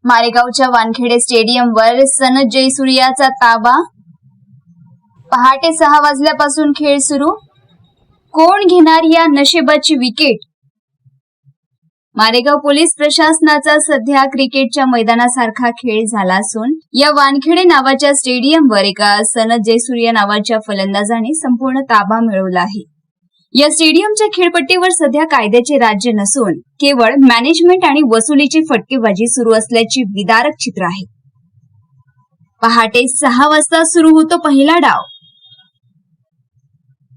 मारेगावच्या वानखेडे स्टेडियमवर सनद जयसूर्याचा ताबा। पहाटे 6 वाजल्यापासून खेळ सुरू। कोण घेणार या नशिबाची विकेट? मारेगाव पोलीस प्रशासनाचा सध्या क्रिकेटच्या मैदानासारखा खेळ झाला असून या वानखेडे नावाच्या स्टेडियमवर एका सनद जयसूर्या नावाच्या फलंदाजाने संपूर्ण ताबा मिळवला आहे। या स्टेडियमच्या खेळपट्टीवर सध्या कायद्याचे राज्य नसून केवळ मॅनेजमेंट आणि वसुलीची फटकेबाजी सुरू असल्याची विदारक चित्र आहे। पहाटे 6 वाजता सुरू होतो पहिला डाव।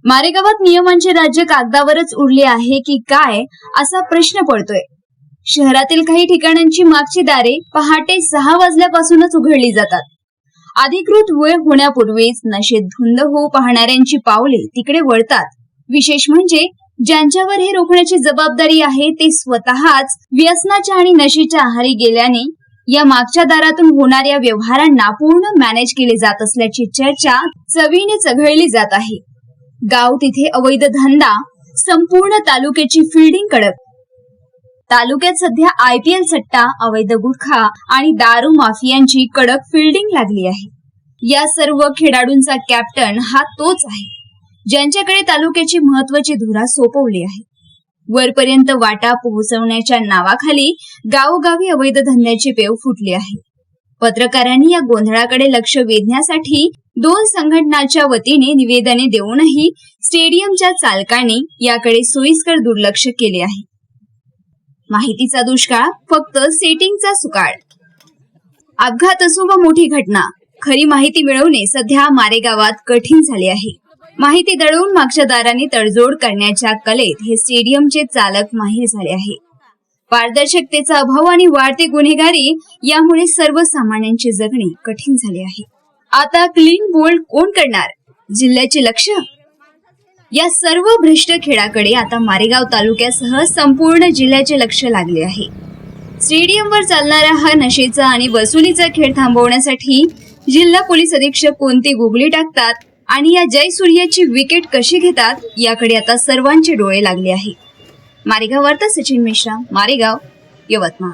मारेगावात नियमांचे राज्य कागदावरच उरले आहे की काय असा प्रश्न पडतोय। शहरातील काही ठिकाणांची मागची दारे पहाटे 6 वाजल्यापासूनच उघडली जातात। अधिकृत वेळ होण्यापूर्वीच नशेत धुंद होऊ पाहणाऱ्यांची पावले तिकडे वळतात। विशेष म्हणजे ज्यांच्यावर हे रोखण्याची जबाबदारी आहे ते स्वतःच व्यसनाच्या आणि नशेच्या आहारी गेल्याने या मागच्या दारातून होणाऱ्या व्यवहारांना पूर्ण मॅनेज केले जात असल्याची चर्चा चवीने चघळली जात आहे। गाव तिथे अवैध धंदा, संपूर्ण तालुक्याची फिल्डिंग कडक। तालुक्यात सध्या IPL सट्टा, अवैध गुटखा आणि दारू माफियांची कडक फिल्डिंग लागली आहे। या सर्व खेळाडूंचा कॅप्टन हा तोच आहे ज्यांच्याकडे तालुक्याची महत्वाची धुरा सोपवली आहे। वरपर्यंत वाटा पोहोचवण्याच्या नावाखाली गावोगावी अवैध धंद्याची पेव फुटली आहे। पत्रकारांनी या गोंधळाकडे लक्ष वेधण्यासाठी 2 संघटनांच्या वतीने निवेदने देऊनही स्टेडियमच्या चालकांनी याकडे सोयीस्कर दुर्लक्ष केले आहे। माहितीचा दुष्काळ, फक्त सेटिंगचा सुकाळ। अपघात असो व मोठी घटना, खरी माहिती मिळवणे सध्या मारेगावात कठीण झाले आहे। माहिती दळवून मागच्या दाराने तडजोड करण्याच्या कलेत हे स्टेडियमचे चालक माहीर झाले आहे। पारदर्शकतेचा अभाव आणि वाढते गुन्हेगारी यामुळे सर्वसामान्यांचे जगणे कठीण झाले आहे। आता क्लीन बोल्ड कोण करणार? जिल्ह्याचे लक्ष? या सर्व भ्रष्ट खेळाकडे आता मारेगाव तालुक्यासह संपूर्ण जिल्ह्याचे लक्ष लागले आहे। स्टेडियमवर चालणारा हा नशेचा आणि वसुलीचा खेळ थांबवण्यासाठी जिल्हा पोलीस अधीक्षक कोणती गुगली टाकतात आणि या जयसूर्याची विकेट कशी घेतात याकडे आता सर्वांचे डोळे लागले आहे। मारेगाव वार्ता, सचिन मिश्रा, मारेगाव, यवतमाळ।